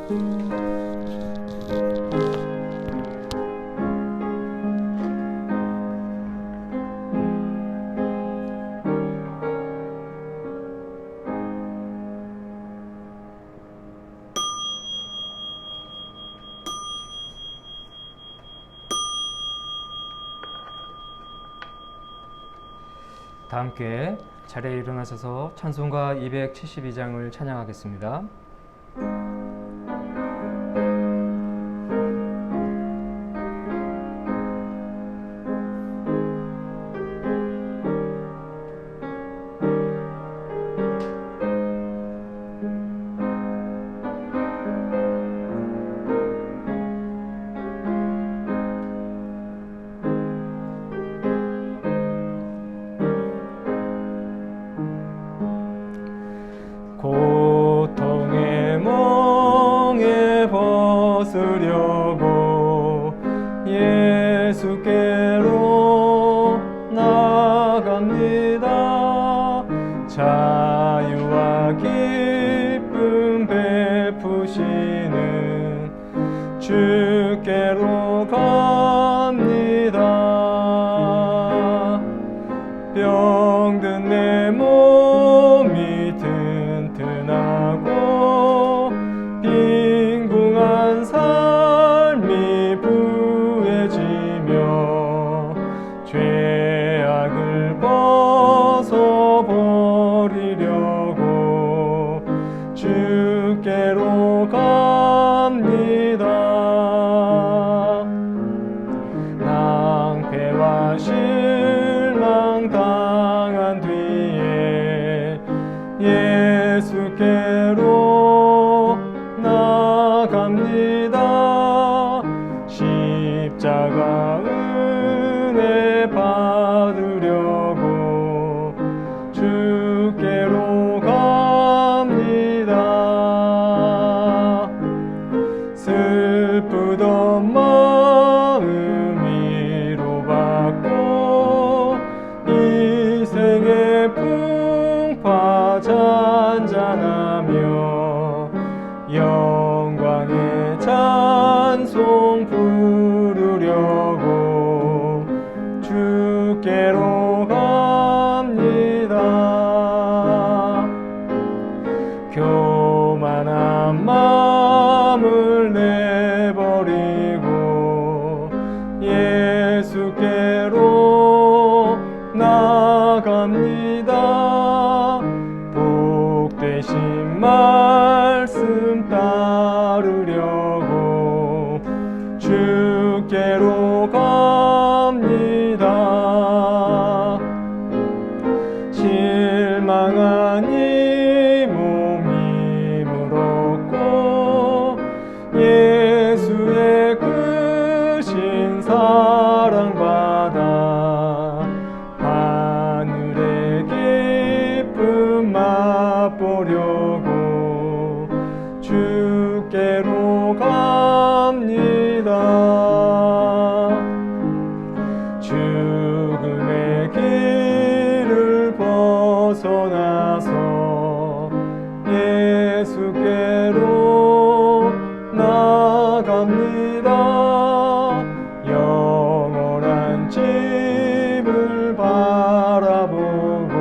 다 함께 자리에 일어나셔서 찬송가 272장을 찬양하겠습니다. 고통의 멍에 벗으려고 예수께로 나갑니다. 자유와 기쁨 베푸시는 주께로 갑니다. 병든 내 몸이 튼튼하고 빈궁한 삶이 부해지며 죄악을 벗어버리려고 주께로 갑니다. 낭패와 실망 당한 뒤에 예수께로 나갑니다. 십자가 은혜 받으려고 주께로 갑니다. 슬프던 마음 위로받고 이 생의 풍파 잔잔하며 영광의 찬송 부르려고 주께로 갑니다. 교만한 마음을 내버리고 예수께로 나갑니다. 복되신 말씀 따르려고 주께로 갑니다. 실망한 이 몸이 물었고 예수의 크신 사랑받아 하늘의 기쁨 맛보려고 주께로 갑니다. 죽음의 길을 벗어나서 예수께로 나갑니다. 영원한 집을 바라보고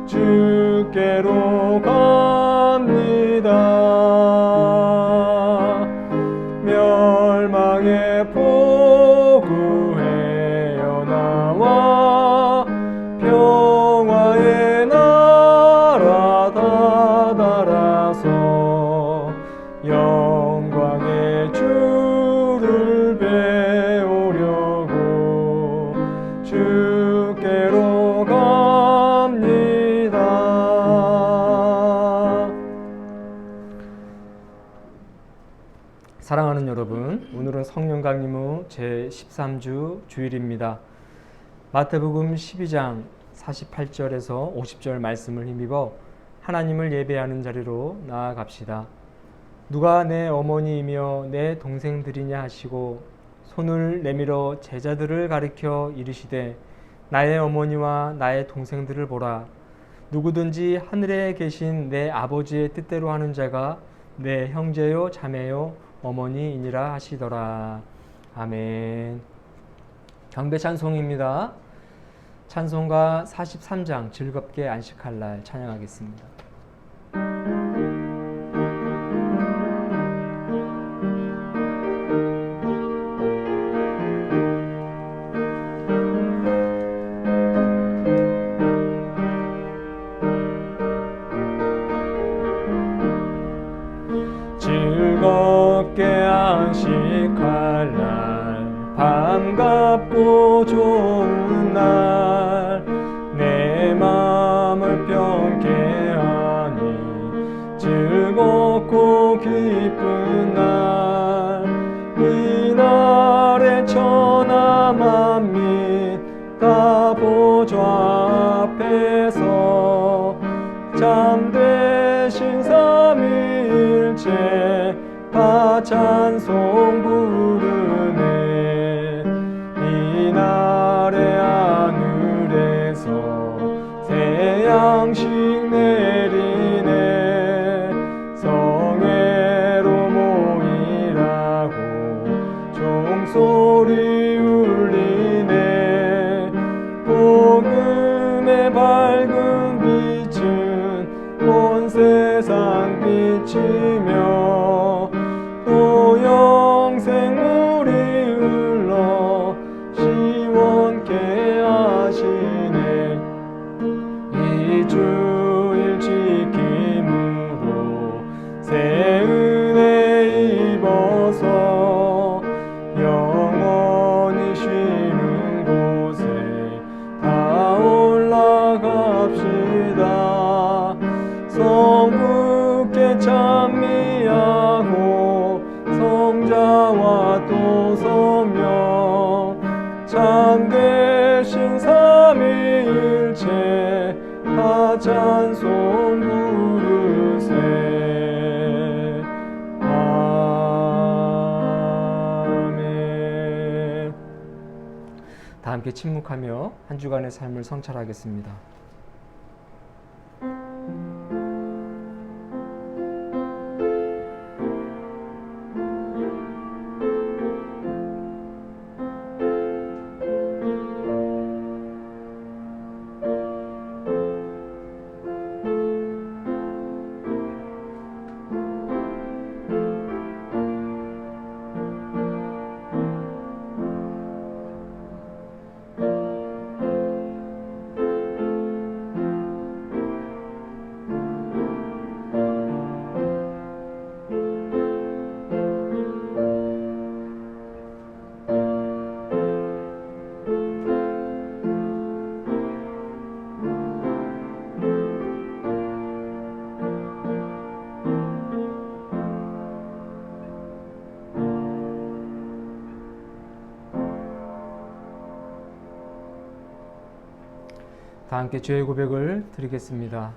주께로 갑니다. 멸망의 포구에어 나와 평화의 나라 다다라서 영광의 주를 배우려고 주께로 갑니다. 사랑하는 여러분, 오늘은 성령 강림후 제13주 주일입니다. 마태복음 12장 48절에서 50절 말씀을 힘입어 하나님을 예배하는 자리로 나아갑시다. 누가 내 어머니이며 내 동생들이냐 하시고 손을 내밀어 제자들을 가리켜 이르시되 나의 어머니와 나의 동생들을 보라. 누구든지 하늘에 계신 내 아버지의 뜻대로 하는 자가 내 형제요 자매요 어머니이니라 하시더라. 아멘. 경배 찬송입니다. 찬송가 43장 즐겁게 안식할 날 찬양하겠습니다. 즐겁게 안식할 날 반갑고 좋은 날 내 맘을 평게 하니 즐겁고 기쁜 날 이날에 천하 만민 다 보좌 앞에서 참되신 삼위일체 다 찬송 부르네. 이날에 하늘에서 새 양식 내리네. 성회로 모이라고 종소리 울리네. 복음의 밝은 빛은 온 세상 비치며 또 영생물이 흘러 시원케 하시네. 이 주일 지킴으로 새 은혜 입어서 영원히 쉬는 곳에 다 올라갑시다. 성부께 찬미하고 성자와 또 성령 참되신 삼위일체 다 찬송 부르세. 아멘. 다 함께 침묵하며 한 주간의 삶을 성찰하겠습니다. 다 함께 죄의 고백을 드리겠습니다.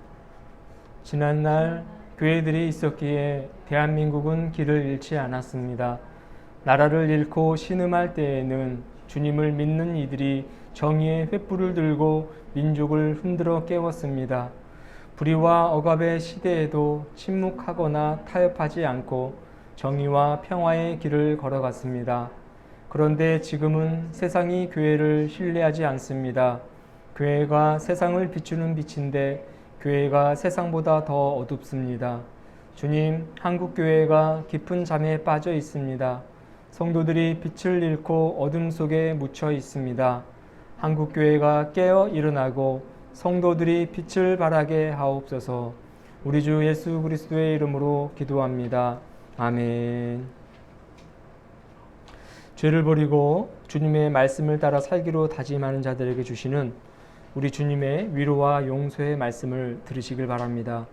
지난날 교회들이 있었기에 대한민국은 길을 잃지 않았습니다. 나라를 잃고 신음할 때에는 주님을 믿는 이들이 정의의 횃불을 들고 민족을 흔들어 깨웠습니다. 불의와 억압의 시대에도 침묵하거나 타협하지 않고 정의와 평화의 길을 걸어갔습니다. 그런데 지금은 세상이 교회를 신뢰하지 않습니다. 교회가 세상을 비추는 빛인데 교회가 세상보다 더 어둡습니다. 주님, 한국교회가 깊은 잠에 빠져 있습니다. 성도들이 빛을 잃고 어둠 속에 묻혀 있습니다. 한국교회가 깨어 일어나고 성도들이 빛을 발하게 하옵소서. 우리 주 예수 그리스도의 이름으로 기도합니다. 아멘. 죄를 버리고 주님의 말씀을 따라 살기로 다짐하는 자들에게 주시는 우리 주님의 위로와 용서의 말씀을 들으시길 바랍니다.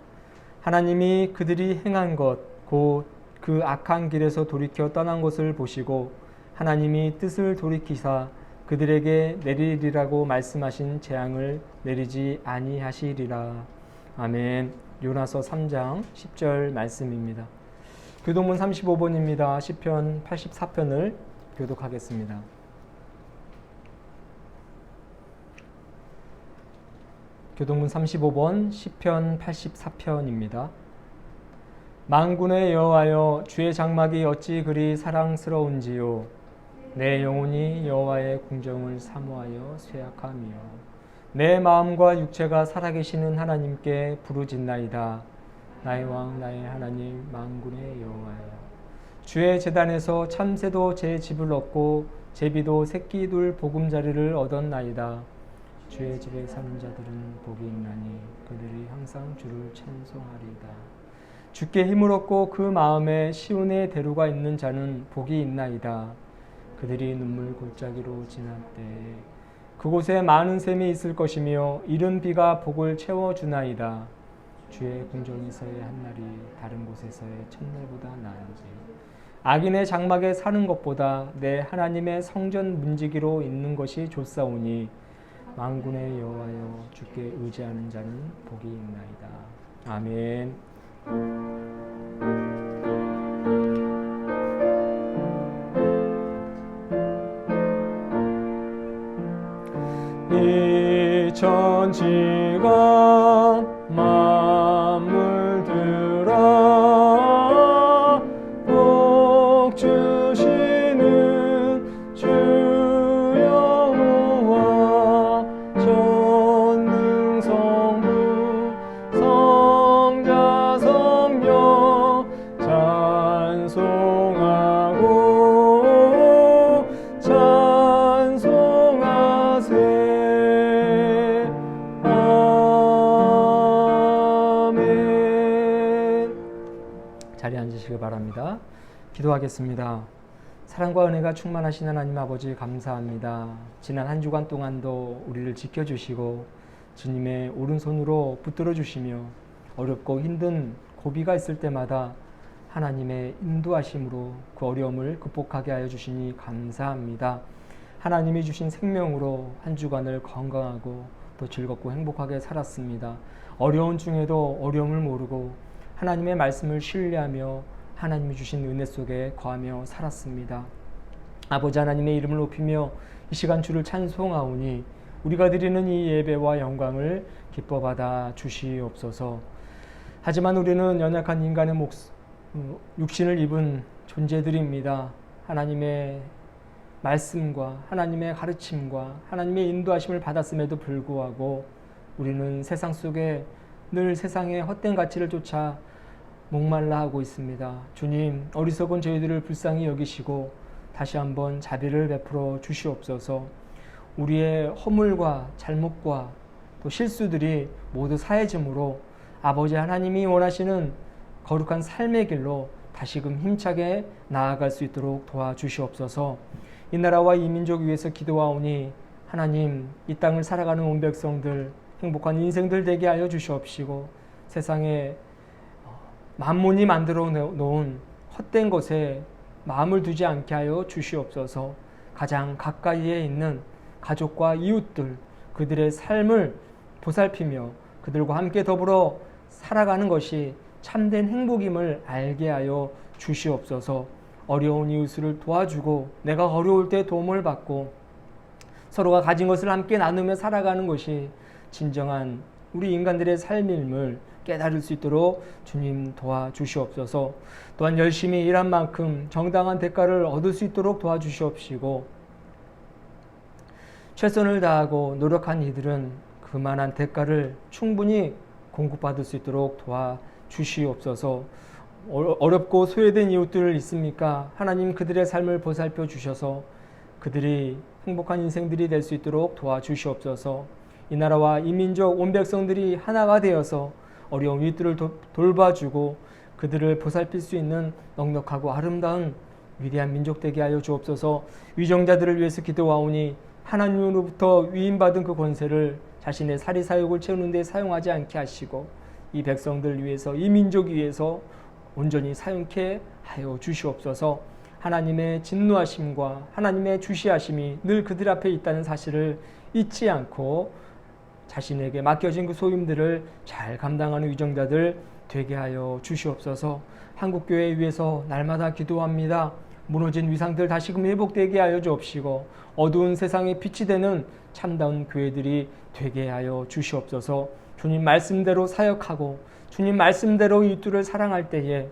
하나님이 그들이 행한 것, 곧 그 악한 길에서 돌이켜 떠난 것을 보시고 하나님이 뜻을 돌이키사 그들에게 내리리라고 말씀하신 재앙을 내리지 아니하시리라. 아멘. 요나서 3장 10절 말씀입니다. 교독문 35번입니다. 시편 84편을 교독하겠습니다. 교독문 35번 시편 84편입니다. 만군의 여호와여, 주의 장막이 어찌 그리 사랑스러운지요. 내 영혼이 여호와의 궁정을 사모하여 쇠약하며 내 마음과 육체가 살아계시는 하나님께 부르짖나이다. 나의 왕 나의 하나님 만군의 여호와여, 주의 제단에서 참새도 제 집을 얻고 제비도 새끼 둘 보금자리를 얻었나이다. 주의 집에 사는 자들은 복이 있나니 그들이 항상 주를 찬송하리이다. 주께 힘을 얻고 그 마음에 시온의 대로가 있는 자는 복이 있나이다. 그들이 눈물 골짜기로 지날 때 그곳에 많은 샘이 있을 것이며 이른 비가 복을 채워주나이다. 주의 궁정에서의 한날이 다른 곳에서의 첫날보다 나은지 악인의 장막에 사는 것보다 내 하나님의 성전 문지기로 있는 것이 좋사오니 만군의 여호와여, 주께 의지하는 자는 복이 있나이다. 아멘. 이 천지가 만물들아 복 주시는 주 여호와 전능성부 성자 성령 찬송하고 찬송하세. 자리에 앉으시기 바랍니다. 기도하겠습니다. 사랑과 은혜가 충만하신 하나님 아버지 감사합니다. 지난 한 주간 동안도 우리를 지켜주시고 주님의 오른손으로 붙들어 주시며 어렵고 힘든 고비가 있을 때마다 하나님의 인도하심으로 그 어려움을 극복하게 하여 주시니 감사합니다. 하나님이 주신 생명으로 한 주간을 건강하고 또 즐겁고 행복하게 살았습니다. 어려운 중에도 어려움을 모르고 하나님의 말씀을 신뢰하며 하나님이 주신 은혜 속에 거하며 살았습니다. 아버지 하나님의 이름을 높이며 이 시간 주를 찬송하오니 우리가 드리는 이 예배와 영광을 기뻐 받아 주시옵소서. 하지만 우리는 연약한 인간의 육신을 입은 존재들입니다. 하나님의 말씀과 하나님의 가르침과 하나님의 인도하심을 받았음에도 불구하고 우리는 세상 속에 늘 세상의 헛된 가치를 쫓아 목말라 하고 있습니다. 주님, 어리석은 저희들을 불쌍히 여기시고 다시 한번 자비를 베풀어 주시옵소서. 우리의 허물과 잘못과 또 실수들이 모두 사해짐으로 아버지 하나님이 원하시는 거룩한 삶의 길로 다시금 힘차게 나아갈 수 있도록 도와주시옵소서. 이 나라와 이 민족 위해서 기도하오니 하나님, 이 땅을 살아가는 온 백성들 행복한 인생들 되게 하여 주시옵시고 세상에 만몬이 만들어 놓은 헛된 것에 마음을 두지 않게 하여 주시옵소서. 가장 가까이에 있는 가족과 이웃들, 그들의 삶을 보살피며 그들과 함께 더불어 살아가는 것이 참된 행복임을 알게 하여 주시옵소서. 어려운 이웃을 도와주고 내가 어려울 때 도움을 받고 서로가 가진 것을 함께 나누며 살아가는 것이 진정한 우리 인간들의 삶임을 깨달을 수 있도록 주님 도와주시옵소서. 또한 열심히 일한 만큼 정당한 대가를 얻을 수 있도록 도와주시옵시고 최선을 다하고 노력한 이들은 그만한 대가를 충분히 공급받을 수 있도록 도와주시옵소서. 어렵고 소외된 이웃들 있습니까? 하나님 그들의 삶을 보살펴 주셔서 그들이 행복한 인생들이 될 수 있도록 도와주시옵소서. 이 나라와 이 민족 온 백성들이 하나가 되어서 어려운 이웃들을 돌봐주고 그들을 보살필 수 있는 넉넉하고 아름다운 위대한 민족 되게 하여 주옵소서. 위정자들을 위해서 기도하오니 하나님으로부터 위임받은 그 권세를 자신의 사리사욕을 채우는 데 사용하지 않게 하시고 이 백성들 위해서 이 민족 위해서 온전히 사용케 하여 주시옵소서. 하나님의 진노하심과 하나님의 주시하심이 늘 그들 앞에 있다는 사실을 잊지 않고 자신에게 맡겨진 그 소임들을 잘 감당하는 위정자들 되게 하여 주시옵소서. 한국교회 위해서 날마다 기도합니다. 무너진 위상들 다시금 회복되게 하여 주옵시고 어두운 세상에 빛이 되는 참다운 교회들이 되게 하여 주시옵소서. 주님 말씀대로 사역하고 주님 말씀대로 이웃들을 사랑할 때에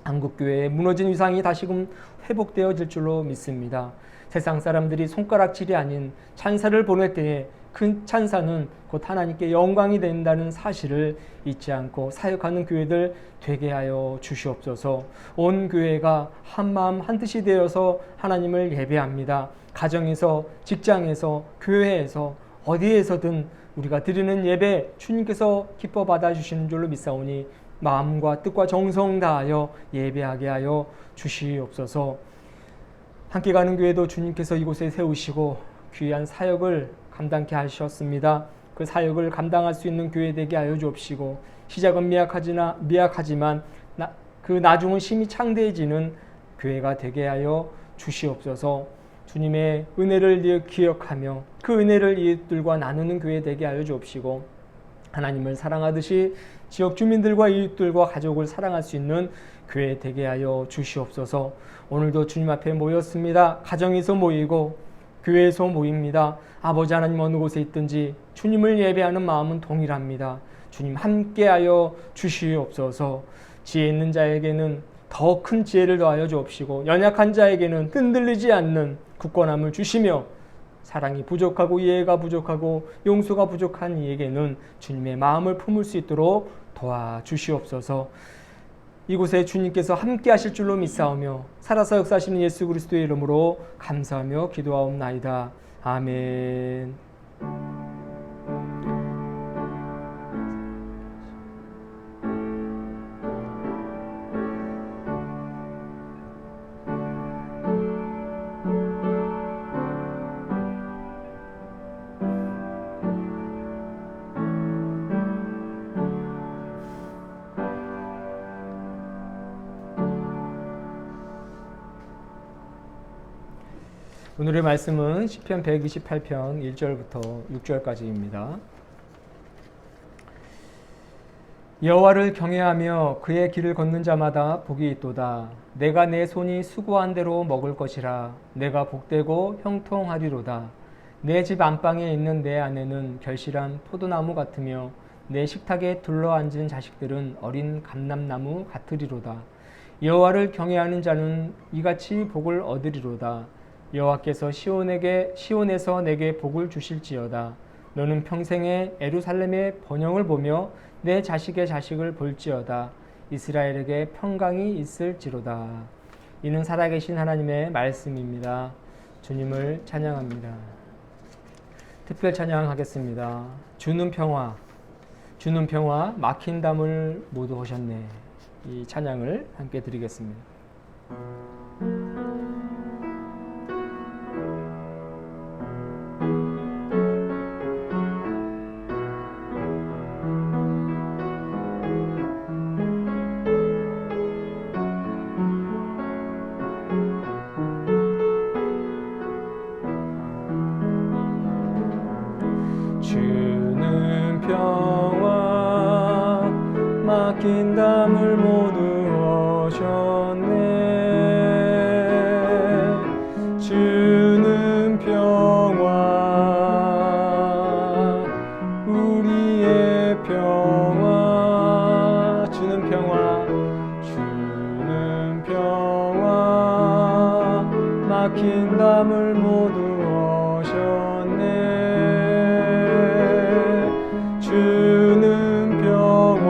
한국교회의 무너진 위상이 다시금 회복되어질 줄로 믿습니다. 세상 사람들이 손가락질이 아닌 찬사를 보낼 때에 그 찬사는 곧 하나님께 영광이 된다는 사실을 잊지 않고 사역하는 교회들 되게 하여 주시옵소서. 온 교회가 한마음 한뜻이 되어서 하나님을 예배합니다. 가정에서, 직장에서, 교회에서, 어디에서든 우리가 드리는 예배 주님께서 기뻐 받아주시는 줄로 믿사오니 마음과 뜻과 정성 다하여 예배하게 하여 주시옵소서. 함께 가는 교회도 주님께서 이곳에 세우시고 귀한 사역을 감당케 하셨습니다. 그 사역을 감당할 수 있는 교회 되게 하여 주옵시고 시작은 미약하지만 그 나중은 심히 창대해지는 교회가 되게 하여 주시옵소서. 주님의 은혜를 기억하며 그 은혜를 이웃들과 나누는 교회 되게 하여 주옵시고 하나님을 사랑하듯이 지역 주민들과 이웃들과 가족을 사랑할 수 있는 교회 되게 하여 주시옵소서. 오늘도 주님 앞에 모였습니다. 가정에서 모이고 교회에서 모입니다. 아버지 하나님 어느 곳에 있든지 주님을 예배하는 마음은 동일합니다. 주님 함께하여 주시옵소서. 지혜 있는 자에게는 더 큰 지혜를 더하여 주옵시고 연약한 자에게는 흔들리지 않는 굳건함을 주시며 사랑이 부족하고 이해가 부족하고 용서가 부족한 이에게는 주님의 마음을 품을 수 있도록 도와주시옵소서. 이곳에 주님께서 함께 하실 줄로 믿사오며 살아서 역사하시는 예수 그리스도의 이름으로 감사하며 기도하옵나이다. 아멘. 오늘의 말씀은 시편 128편 1절부터 6절까지입니다. 여호와를 경외하며 그의 길을 걷는 자마다 복이 있도다. 내가 내 손이 수고한 대로 먹을 것이라. 내가 복되고 형통하리로다. 내 집 안방에 있는 내 아내는 결실한 포도나무 같으며 내 식탁에 둘러앉은 자식들은 어린 감람나무 같으리로다. 여호와를 경외하는 자는 이같이 복을 얻으리로다. 여호와께서 시온에서 내게 복을 주실지어다. 너는 평생에 예루살렘의 번영을 보며 내 자식의 자식을 볼지어다. 이스라엘에게 평강이 있을지로다. 이는 살아계신 하나님의 말씀입니다. 주님을 찬양합니다. 특별 찬양하겠습니다. 주는 평화, 주는 평화, 막힌 담을 모두 오셨네. 이 찬양을 함께 드리겠습니다. 주는 평화 막힌 담을 모두 오셨네. 주는 평화 우리의 평화 주는 평화 주는 평화 막힌 담을 모두 오셨네. 주는 평화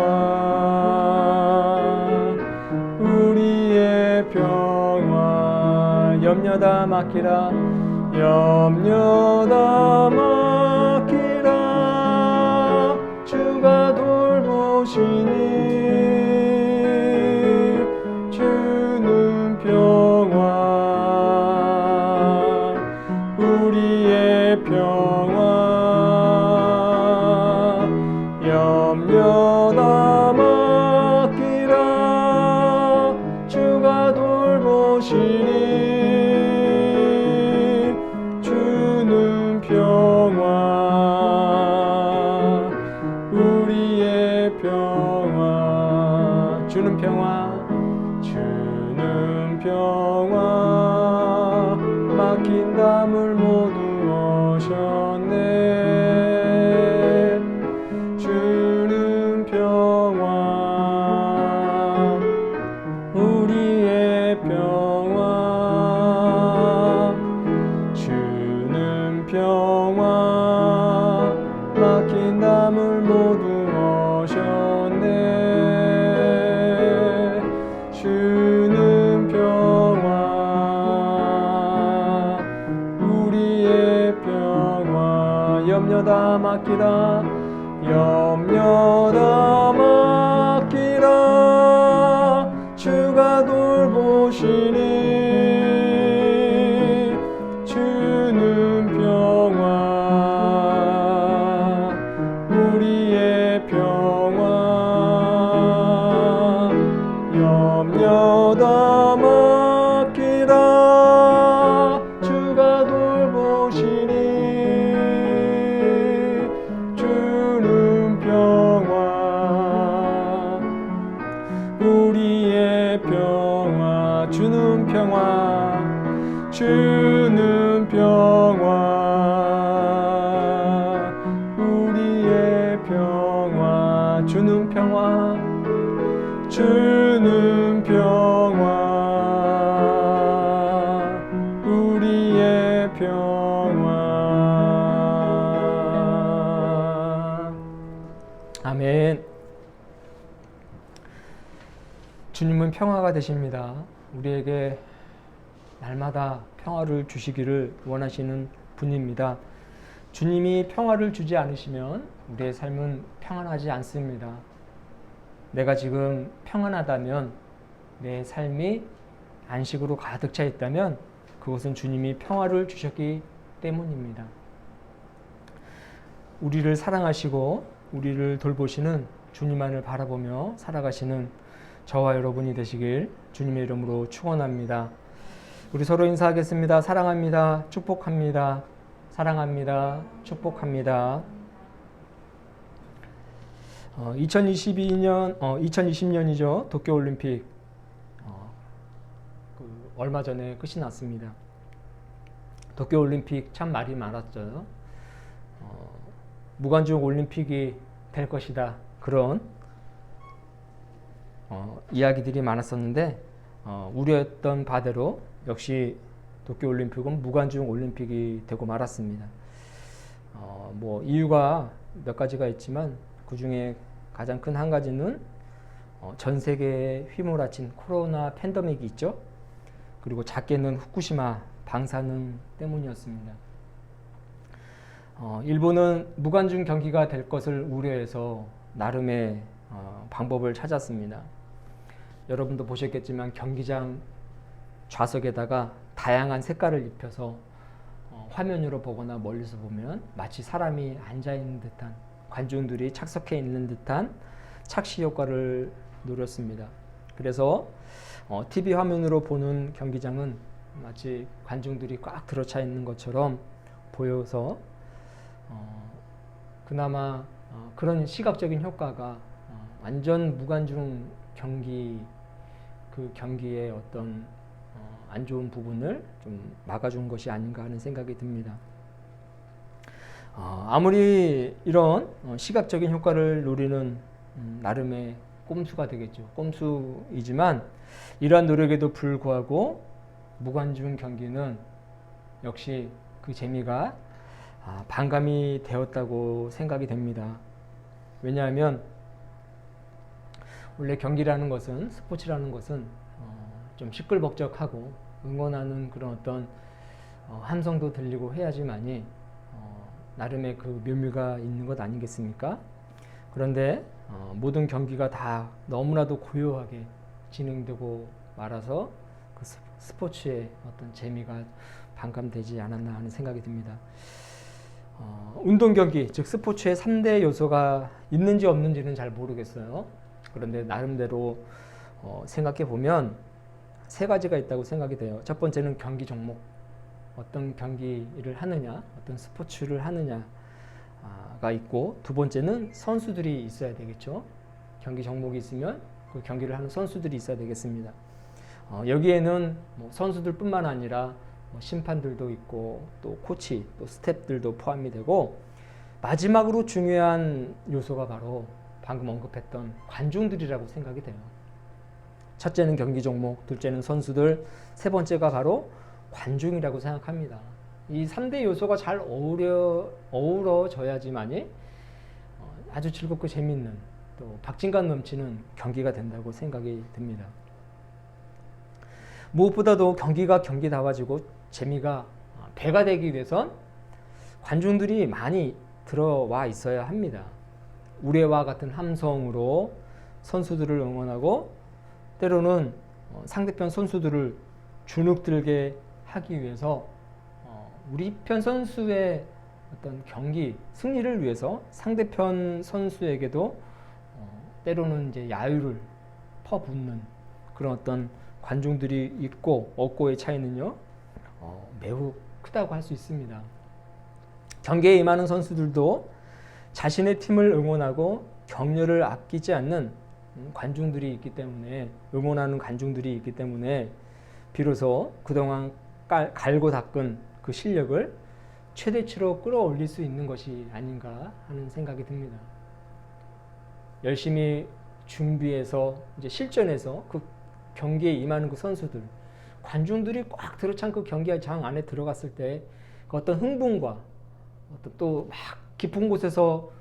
우리의 평화 염려다 맡기라 염려다 맡기라 주가 돌보시니 주는 평화 우리의 평화 염려다 맡기라 주가 돌보시니 주는 평화 우리의 평화 주는 평화 주는 평화 막힌 담을 모두 오셨네. 주는 평화 우리의 맡기라 염려 다 맡기라 주가 돌보시니 주는 평화 우리의 평화 염려 다 맡기라 주가 돌보시니 주는 평화 우리의 평화 주는 평화 주는 평화 우리의 평화 주는 평화 주는 평화 우리의 평화. 아멘. 주님은 평화가 되십니다. 우리에게 날마다 평화를 주시기를 원하시는 분입니다. 주님이 평화를 주지 않으시면 우리의 삶은 평안하지 않습니다. 내가 지금 평안하다면, 내 삶이 안식으로 가득 차 있다면 그것은 주님이 평화를 주셨기 때문입니다. 우리를 사랑하시고 우리를 돌보시는 주님만을 바라보며 살아가시는 저와 여러분이 되시길 주님의 이름으로 축원합니다. 우리 서로 인사하겠습니다. 사랑합니다. 축복합니다. 사랑합니다. 축복합니다. 2020년이죠. 도쿄올림픽 얼마 전에 끝이 났습니다. 도쿄올림픽 참 말이 많았죠. 무관중 올림픽이 될 것이다. 그런 이야기들이 많았었는데 우려했던 바대로 역시 도쿄올림픽은 무관중 올림픽이 되고 말았습니다. 뭐 이유가 몇 가지가 있지만 그 중에 가장 큰 한 가지는 전 세계에 휘몰아친 코로나 팬데믹이 있죠. 그리고 작게는 후쿠시마 방사능 때문이었습니다. 일본은 무관중 경기가 될 것을 우려해서 나름의 방법을 찾았습니다. 여러분도 보셨겠지만 경기장 좌석에다가 다양한 색깔을 입혀서 화면으로 보거나 멀리서 보면 마치 사람이 앉아있는 듯한, 관중들이 착석해 있는 듯한 착시 효과를 노렸습니다. 그래서 TV 화면으로 보는 경기장은 마치 관중들이 꽉 들어차 있는 것처럼 보여서 그나마 그런 시각적인 효과가 완전 무관중 경기, 그 경기의 어떤 안 좋은 부분을 좀 막아준 것이 아닌가 하는 생각이 듭니다. 아무리 이런 시각적인 효과를 노리는 나름의 꼼수가 되겠죠. 꼼수이지만 이러한 노력에도 불구하고 무관중 경기는 역시 그 재미가 반감이 되었다고 생각이 됩니다. 왜냐하면 원래 경기라는 것은, 스포츠라는 것은 좀 시끌벅적하고 응원하는 그런 어떤 함성도 들리고 해야지만이 나름의 그 묘미가 있는 것 아니겠습니까? 그런데 모든 경기가 다 너무나도 고요하게 진행되고 말아서 그 스포츠의 어떤 재미가 반감되지 않았나 하는 생각이 듭니다. 운동 경기, 즉 스포츠의 3대 요소가 있는지 없는지는 잘 모르겠어요. 그런데 나름대로 생각해 보면 세 가지가 있다고 생각이 돼요. 첫 번째는 경기 종목, 어떤 경기를 하느냐, 어떤 스포츠를 하느냐가 있고, 두 번째는 선수들이 있어야 되겠죠. 경기 종목이 있으면 그 경기를 하는 선수들이 있어야 되겠습니다. 여기에는 뭐 선수들뿐만 아니라 뭐 심판들도 있고 또 코치, 또 스태프들도 포함이 되고, 마지막으로 중요한 요소가 바로 방금 언급했던 관중들이라고 생각이 돼요. 첫째는 경기 종목, 둘째는 선수들, 세 번째가 바로 관중이라고 생각합니다. 이 3대 요소가 잘 어우러져야지만이 아주 즐겁고 재미있는, 또 박진감 넘치는 경기가 된다고 생각이 듭니다. 무엇보다도 경기가 경기다워지고 재미가 배가 되기 위해선 관중들이 많이 들어와 있어야 합니다. 우레와 같은 함성으로 선수들을 응원하고 때로는 상대편 선수들을 주눅들게 하기 위해서 우리 편 선수의 어떤 경기 승리를 위해서 상대편 선수에게도 때로는 이제 야유를 퍼붓는 그런 어떤 관중들이 있고 없고의 차이는요 매우 크다고 할 수 있습니다. 경기에 임하는 선수들도 자신의 팀을 응원하고 격려를 아끼지 않는 관중들이 있기 때문에 응원하는 관중들이 있기 때문에 비로소 그동안 갈고 닦은 그 실력을 최대치로 끌어올릴 수 있는 것이 아닌가 하는 생각이 듭니다. 열심히 준비해서 이제 실전에서 그 경기에 임하는 그 선수들, 관중들이 꽉 들어찬 그 경기장 안에 들어갔을 때 그 어떤 흥분과 어떤 또 막 깊은 곳에서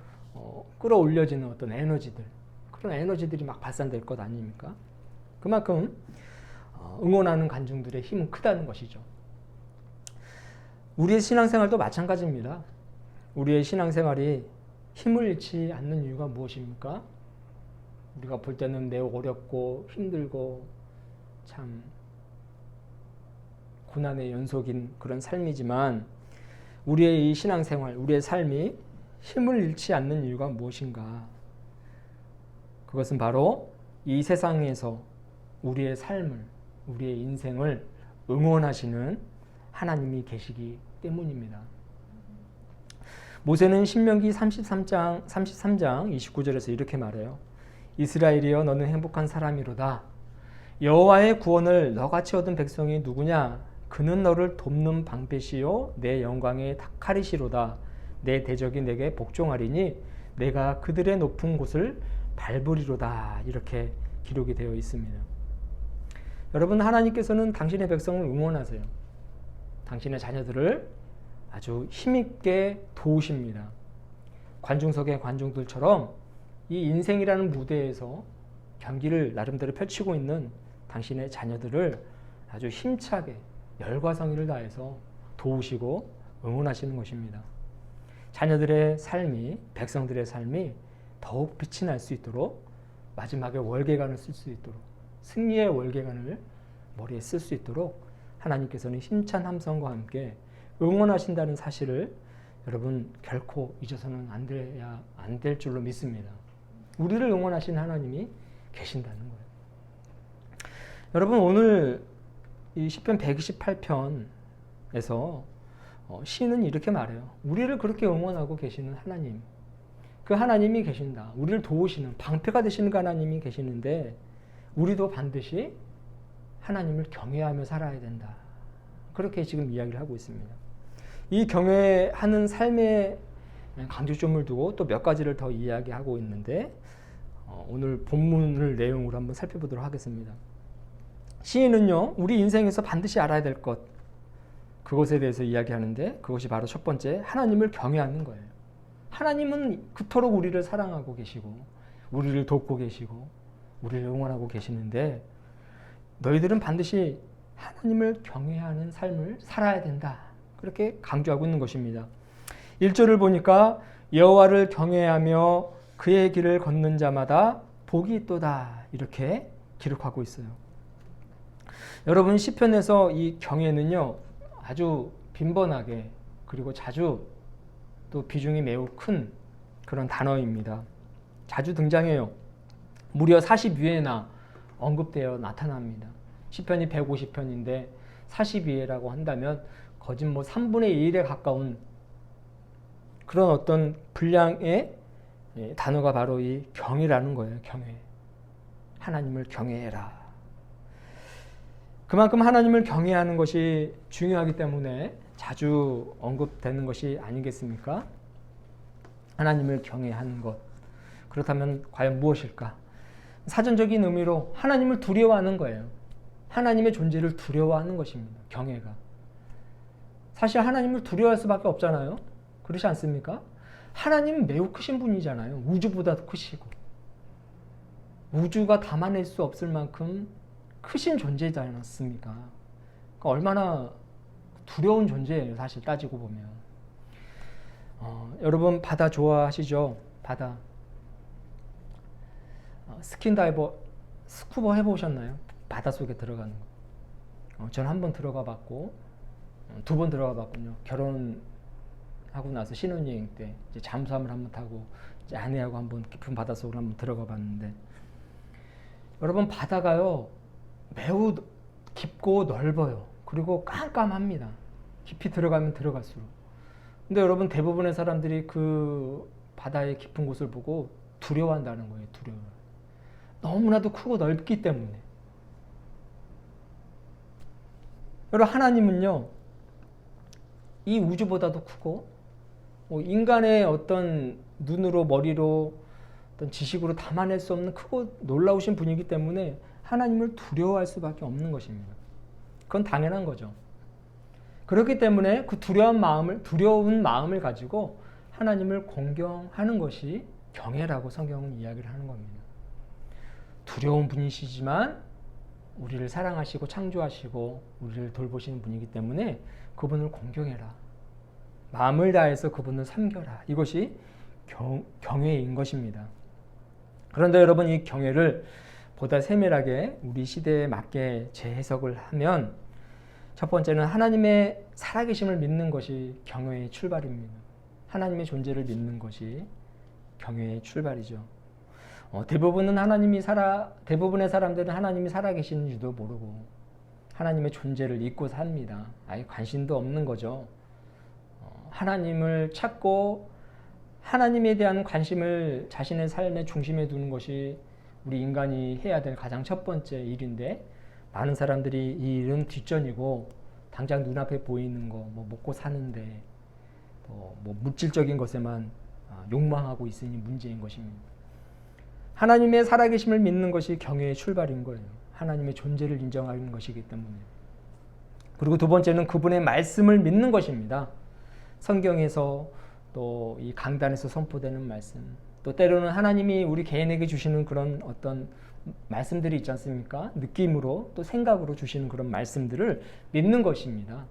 끌어올려지는 어떤 에너지들, 그런 에너지들이 막 발산될 것 아닙니까? 그만큼 응원하는 관중들의 힘은 크다는 것이죠. 우리의 신앙생활도 마찬가지입니다. 우리의 신앙생활이 힘을 잃지 않는 이유가 무엇입니까? 우리가 볼 때는 매우 어렵고 힘들고 참 고난의 연속인 그런 삶이지만 우리의 이 신앙생활, 우리의 삶이 힘을 잃지 않는 이유가 무엇인가? 그것은 바로 이 세상에서 우리의 삶을, 우리의 인생을 응원하시는 하나님이 계시기 때문입니다. 모세는 신명기 33장 29절에서 이렇게 말해요. 이스라엘이여 너는 행복한 사람이로다. 여호와의 구원을 너같이 얻은 백성이 누구냐? 그는 너를 돕는 방패시요 내 영광의 다칼이시로다. 내 대적이 내게 복종하리니 내가 그들의 높은 곳을 밟으리로다. 이렇게 기록이 되어 있습니다. 여러분, 하나님께서는 당신의 백성을 응원하세요. 당신의 자녀들을 아주 힘있게 도우십니다. 관중석의 관중들처럼 이 인생이라는 무대에서 경기를 나름대로 펼치고 있는 당신의 자녀들을 아주 힘차게 열과 성의를 다해서 도우시고 응원하시는 것입니다. 자녀들의 삶이, 백성들의 삶이 더욱 빛이 날 수 있도록 마지막에 월계관을 쓸 수 있도록, 승리의 월계관을 머리에 쓸 수 있도록 하나님께서는 힘찬 함성과 함께 응원하신다는 사실을 여러분 결코 잊어서는 안 될 줄로 믿습니다. 우리를 응원하신 하나님이 계신다는 거예요. 여러분, 오늘 이 시편 128편에서 시인은 이렇게 말해요. 우리를 그렇게 응원하고 계시는 하나님, 그 하나님이 계신다. 우리를 도우시는 방패가 되시는 그 하나님이 계시는데 우리도 반드시 하나님을 경외하며 살아야 된다. 그렇게 지금 이야기를 하고 있습니다. 이 경외하는 삶의 강조점을 두고 또 몇 가지를 더 이야기하고 있는데 오늘 본문을 내용으로 한번 살펴보도록 하겠습니다. 시인은요, 우리 인생에서 반드시 알아야 될 것, 그것에 대해서 이야기하는데 그것이 바로 첫 번째, 하나님을 경외하는 거예요. 하나님은 그토록 우리를 사랑하고 계시고 우리를 돕고 계시고 우리를 응원하고 계시는데 너희들은 반드시 하나님을 경외하는 삶을 살아야 된다. 그렇게 강조하고 있는 것입니다. 1절을 보니까 여호와를 경외하며 그의 길을 걷는 자마다 복이 있도다. 이렇게 기록하고 있어요. 여러분, 시편에서 이 경외는요, 아주 빈번하게 그리고 자주 또 비중이 매우 큰 그런 단어입니다. 자주 등장해요. 무려 42회나 언급되어 나타납니다. 시편이 150편인데 42회라고 한다면 거짓 3분의 1에 가까운 그런 어떤 분량의 단어가 바로 이 경외라는 거예요. 경외. 하나님을 경외해라. 그만큼 하나님을 경외하는 것이 중요하기 때문에 자주 언급되는 것이 아니겠습니까? 하나님을 경외하는 것. 그렇다면 과연 무엇일까? 사전적인 의미로 하나님을 두려워하는 거예요. 하나님의 존재를 두려워하는 것입니다. 경외가. 사실 하나님을 두려워할 수밖에 없잖아요. 그렇지 않습니까? 하나님은 매우 크신 분이잖아요. 우주보다도 크시고 우주가 담아낼 수 없을 만큼 크신 존재지 않았습니까? 그러니까 얼마나 두려운 존재예요. 사실 따지고 보면. 여러분 바다 좋아하시죠? 바다. 스킨다이버, 스쿠버 해보셨나요? 바닷속에 들어가는 거. 저는 한 번 들어가 봤고 2번 들어가 봤군요. 결혼하고 나서 신혼여행 때 이제 잠수함을 한번 타고 이제 아내하고 한번 깊은 바닷속으로 한번 들어가 봤는데, 여러분 바다가요 매우 깊고 넓어요. 그리고 깜깜합니다. 깊이 들어가면 들어갈수록. 근데 여러분 대부분의 사람들이 그 바다의 깊은 곳을 보고 두려워한다는 거예요. 두려워. 너무나도 크고 넓기 때문에. 여러분 하나님은요 이 우주보다도 크고 인간의 어떤 눈으로 머리로 어떤 지식으로 담아낼 수 없는 크고 놀라우신 분이기 때문에 하나님을 두려워할 수밖에 없는 것입니다. 그건 당연한 거죠. 그렇기 때문에 그 두려운 마음을 가지고 하나님을 공경하는 것이 경외라고 성경은 이야기를 하는 겁니다. 두려운 분이시지만 우리를 사랑하시고 창조하시고 우리를 돌보시는 분이기 때문에 그분을 공경해라. 마음을 다해서 그분을 섬겨라. 이것이 경외인 것입니다. 그런데 여러분 이 경외를 보다 세밀하게 우리 시대에 맞게 재해석을 하면 첫 번째는 하나님의 살아계심을 믿는 것이 경외의 출발입니다. 하나님의 존재를 믿는 것이 경외의 출발이죠. 대부분의 사람들은 하나님이 살아계시는지도 모르고 하나님의 존재를 잊고 삽니다. 아예 관심도 없는 거죠. 하나님을 찾고 하나님에 대한 관심을 자신의 삶의 중심에 두는 것이 우리 인간이 해야 될 가장 첫 번째 일인데, 많은 사람들이 이 일은 뒷전이고 당장 눈앞에 보이는 거, 먹고 사는데 물질적인 것에만 욕망하고 있으니 문제인 것입니다. 하나님의 살아계심을 믿는 것이 경외의 출발인 거예요. 하나님의 존재를 인정하는 것이기 때문에. 그리고 두 번째는 그분의 말씀을 믿는 것입니다. 성경에서 또 이 강단에서 선포되는 말씀, 또 때로는 하나님이 우리 개인에게 주시는 그런 어떤 말씀들이 있지 않습니까? 느낌으로 또 생각으로 주시는 그런 말씀들을 믿는 것입니다.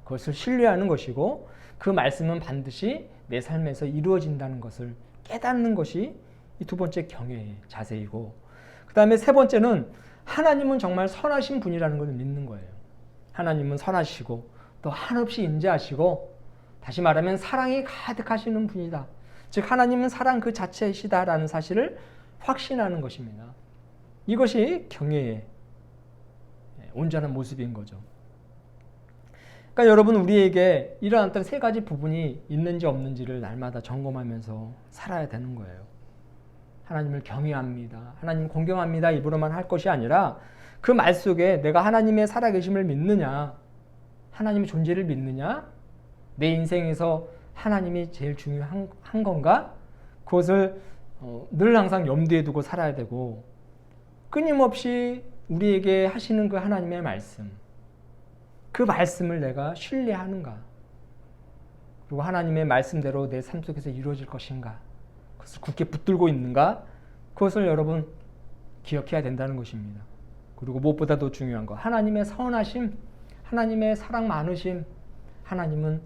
그것을 신뢰하는 것이고 그 말씀은 반드시 내 삶에서 이루어진다는 것을 깨닫는 것이 이 두 번째 경외의 자세이고, 그 다음에 세 번째는 하나님은 정말 선하신 분이라는 것을 믿는 거예요. 하나님은 선하시고 또 한없이 인자하시고 다시 말하면 사랑이 가득하시는 분이다. 즉 하나님은 사랑 그 자체이시다라는 사실을 확신하는 것입니다. 이것이 경외의 온전한 모습인 거죠. 그러니까 여러분 우리에게 이러한 어떤 세 가지 부분이 있는지 없는지를 날마다 점검하면서 살아야 되는 거예요. 하나님을 경외합니다. 하나님 공경합니다. 입으로만 할 것이 아니라 그 말 속에 내가 하나님의 살아계심을 믿느냐, 하나님의 존재를 믿느냐, 내 인생에서 하나님이 제일 중요한 건가? 그것을 늘 항상 염두에 두고 살아야 되고, 끊임없이 우리에게 하시는 그 하나님의 말씀, 그 말씀을 내가 신뢰하는가? 그리고 하나님의 말씀대로 내 삶 속에서 이루어질 것인가? 그것을 굳게 붙들고 있는가? 그것을 여러분 기억해야 된다는 것입니다. 그리고 무엇보다도 중요한 거, 하나님의 선하심, 하나님의 사랑 많으심. 하나님은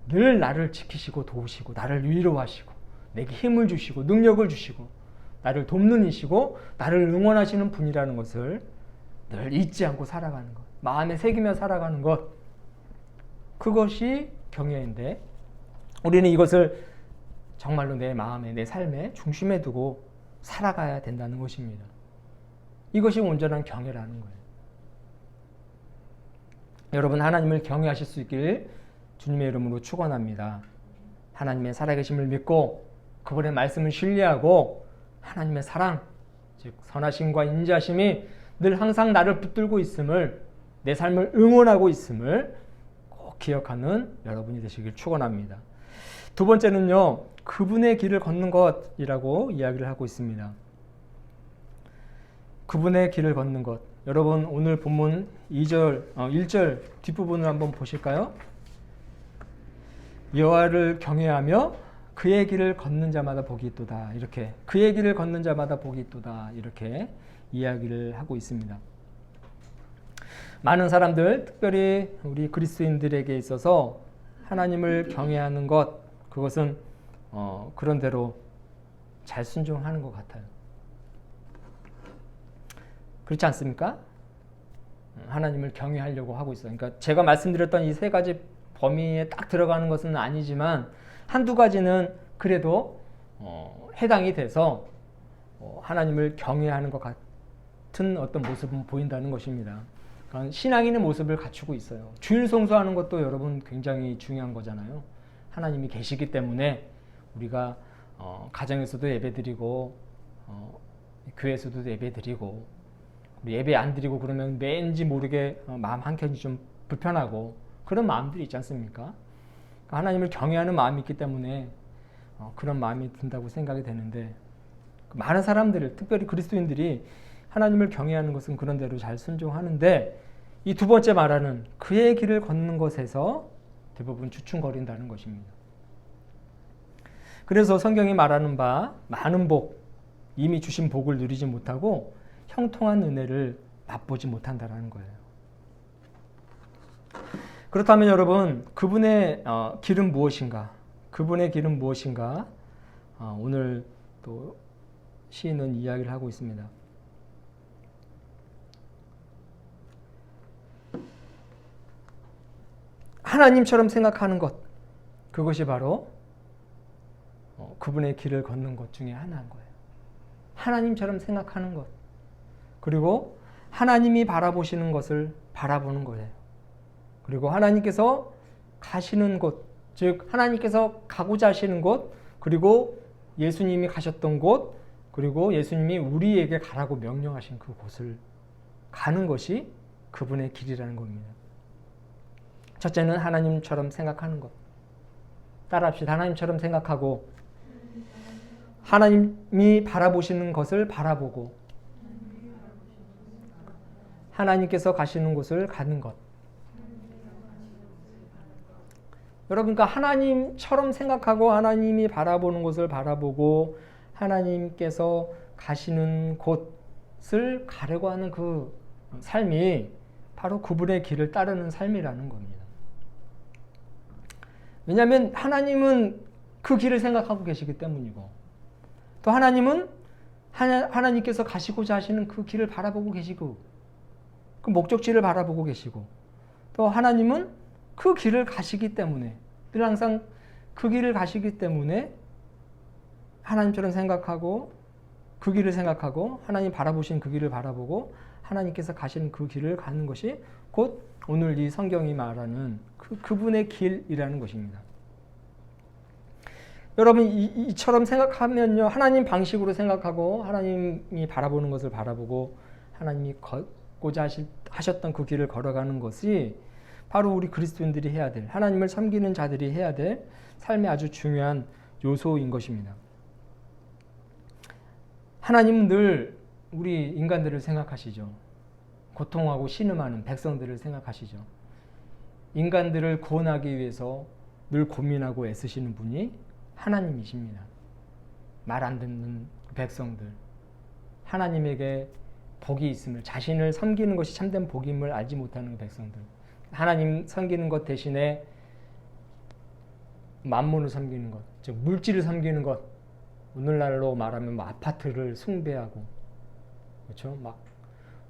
늘 나를 지키시고 도우시고 나를 위로하시고 내게 힘을 주시고 능력을 주시고 나를 돕는 이시고 나를 응원하시는 분이라는 것을 늘 잊지 않고 살아가는 것, 마음에 새기며 살아가는 것, 그것이 경외인데, 우리는 이것을 정말로 내 마음에, 내 삶의 중심에 두고 살아가야 된다는 것입니다. 이것이 온전한 경외라는 거예요. 여러분 하나님을 경외하실 수 있길 주님의 이름으로 축원합니다. 하나님의 살아계심을 믿고 그분의 말씀을 신뢰하고 하나님의 사랑, 즉 선하심과 인자심이 늘 항상 나를 붙들고 있음을, 내 삶을 응원하고 있음을 꼭 기억하는 여러분이 되시길 축원합니다. 두 번째는요, 그분의 길을 걷는 것이라고 이야기를 하고 있습니다. 그분의 길을 걷는 것. 여러분 오늘 본문 1절 뒷부분을 한번 보실까요? 여호와를 경외하며 그의 길을 걷는 자마다 복이 있도다. 이렇게 그의 길을 걷는 자마다 복이 있도다. 이렇게 이야기를 하고 있습니다. 많은 사람들, 특별히 우리 그리스도인들에게 있어서 하나님을 경외하는 것, 그것은 그런 대로 잘 순종하는 것 같아요. 그렇지 않습니까? 하나님을 경외하려고 하고 있어요. 그러니까 제가 말씀드렸던 이 세 가지 범위에 딱 들어가는 것은 아니지만 한두 가지는 그래도 해당이 돼서 하나님을 경외하는 것 같은 어떤 모습은 보인다는 것입니다. 그러니까 신앙인의 모습을 갖추고 있어요. 주일 성수하는 것도 여러분 굉장히 중요한 거잖아요. 하나님이 계시기 때문에 우리가 가정에서도 예배드리고 교회에서도 예배드리고 우리 예배 안 드리고 그러면 왠지 모르게 마음 한켠이 좀 불편하고 그런 마음들이 있지 않습니까? 그러니까 하나님을 경외하는 마음이 있기 때문에 그런 마음이 든다고 생각이 되는데 많은 사람들, 특별히 그리스도인들이 하나님을 경외하는 것은 그런 대로 잘 순종하는데 이 두 번째 말하는 그의 길을 걷는 것에서 대부분 주춤거린다는 것입니다. 그래서 성경이 말하는 바 많은 복, 이미 주신 복을 누리지 못하고 형통한 은혜를 맛보지 못한다는 거예요. 그렇다면 여러분, 그분의 길은 무엇인가? 그분의 길은 무엇인가? 오늘 또 시인은 이야기를 하고 있습니다. 하나님처럼 생각하는 것, 그것이 바로 그분의 길을 걷는 것 중에 하나인 거예요. 하나님처럼 생각하는 것, 그리고 하나님이 바라보시는 것을 바라보는 거예요. 그리고 하나님께서 가시는 곳, 즉 하나님께서 가고자 하시는 곳, 그리고 예수님이 가셨던 곳, 그리고 예수님이 우리에게 가라고 명령하신 그 곳을 가는 것이 그분의 길이라는 겁니다. 첫째는 하나님처럼 생각하는 것. 따라합시다. 하나님처럼 생각하고 하나님이 바라보시는 것을 바라보고 하나님께서 가시는 곳을 가는 것. 여러분, 그러니까 하나님처럼 생각하고 하나님이 바라보는 곳을 바라보고 하나님께서 가시는 곳을 가려고 하는 그 삶이 바로 그분의 길을 따르는 삶이라는 겁니다. 왜냐하면 하나님은 그 길을 생각하고 계시기 때문이고 또 하나님은 하나님께서 가시고자 하시는 그 길을 바라보고 계시고 그 목적지를 바라보고 계시고 또 하나님은 그 길을 가시기 때문에 늘 항상 그 길을 가시기 때문에 하나님처럼 생각하고 그 길을 생각하고 하나님 바라보신 그 길을 바라보고 하나님께서 가시는 그 길을 가는 것이 곧 오늘 이 성경이 말하는 그분의 길이라는 것입니다. 여러분 이처럼 생각하면요 하나님 방식으로 생각하고 하나님이 바라보는 것을 바라보고 하나님이 걷고자 하셨던 그 길을 걸어가는 것이 바로 우리 그리스도인들이 해야 될 하나님을 섬기는 자들이 해야 될 삶의 아주 중요한 요소인 것입니다. 하나님은 늘 우리 인간들을 생각하시죠. 고통하고 신음하는 백성들을 생각하시죠. 인간들을 구원하기 위해서 늘 고민하고 애쓰시는 분이 하나님이십니다. 말 안 듣는 백성들, 하나님에게 복이 있음을, 자신을 섬기는 것이 참된 복임을 알지 못하는 백성들, 하나님 섬기는 것 대신에 만몬을 섬기는 것, 즉 물질을 섬기는 것, 오늘날로 말하면 뭐 아파트를 숭배하고, 그렇죠? 막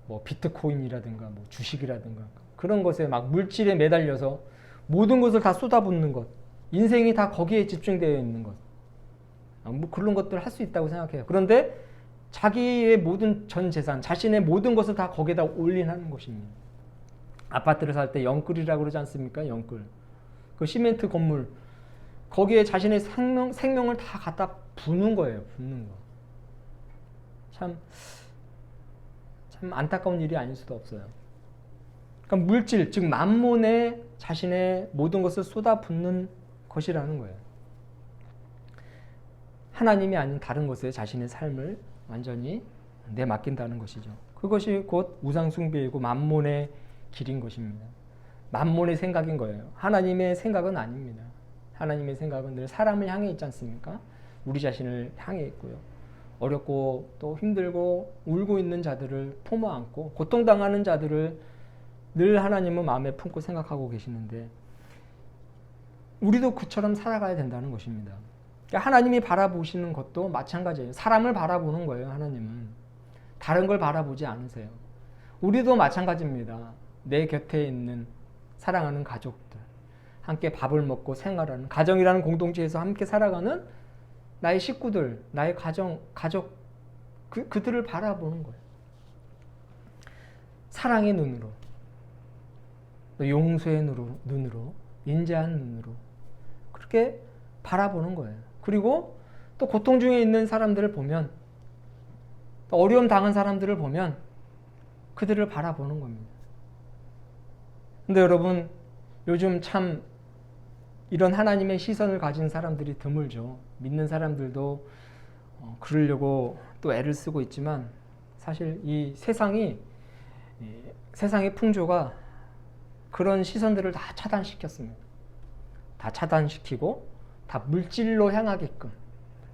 뭐 비트코인이라든가 뭐 주식이라든가 그런 것에 막 물질에 매달려서 모든 것을 다 쏟아붓는 것, 인생이 다 거기에 집중되어 있는 것, 뭐 그런 것들을 할 수 있다고 생각해요. 그런데 자기의 모든 전 재산, 자신의 모든 것을 다 거기에다 올인하는 것입니다. 아파트를 살 때 영끌이라고 그러지 않습니까? 영끌. 그 시멘트 건물, 거기에 자신의 생명을 다 갖다 부는 거예요. 붓는 거. 참 안타까운 일이 아닐 수도 없어요. 그러니까 물질, 즉 만몬에 자신의 모든 것을 쏟아붓는 것이라는 거예요. 하나님이 아닌 다른 것에 자신의 삶을 완전히 내맡긴다는 것이죠. 그것이 곧 우상숭배이고 만몬의 길인 것입니다. 만몬의 생각인 거예요. 하나님의 생각은 아닙니다. 하나님의 생각은 늘 사람을 향해 있지 않습니까? 우리 자신을 향해 있고요. 어렵고 또 힘들고 울고 있는 자들을 품어 안고 고통당하는 자들을 늘 하나님은 마음에 품고 생각하고 계시는데 우리도 그처럼 살아가야 된다는 것입니다. 그러니까 하나님이 바라보시는 것도 마찬가지예요. 사람을 바라보는 거예요. 하나님은 다른 걸 바라보지 않으세요. 우리도 마찬가지입니다. 내 곁에 있는 사랑하는 가족들, 함께 밥을 먹고 생활하는 가정이라는 공동체에서 함께 살아가는 나의 식구들, 나의 가족 그들을 바라보는 거예요. 사랑의 눈으로, 또 용서의 눈으로, 인자한 눈으로 그렇게 바라보는 거예요. 그리고 또 고통 중에 있는 사람들을 보면, 또 어려움 당한 사람들을 보면 그들을 바라보는 겁니다. 근데 여러분, 요즘 참 이런 하나님의 시선을 가진 사람들이 드물죠. 믿는 사람들도 그러려고 또 애를 쓰고 있지만, 사실 이 세상의 풍조가 그런 시선들을 다 차단시켰습니다. 다 차단시키고 다 물질로 향하게끔,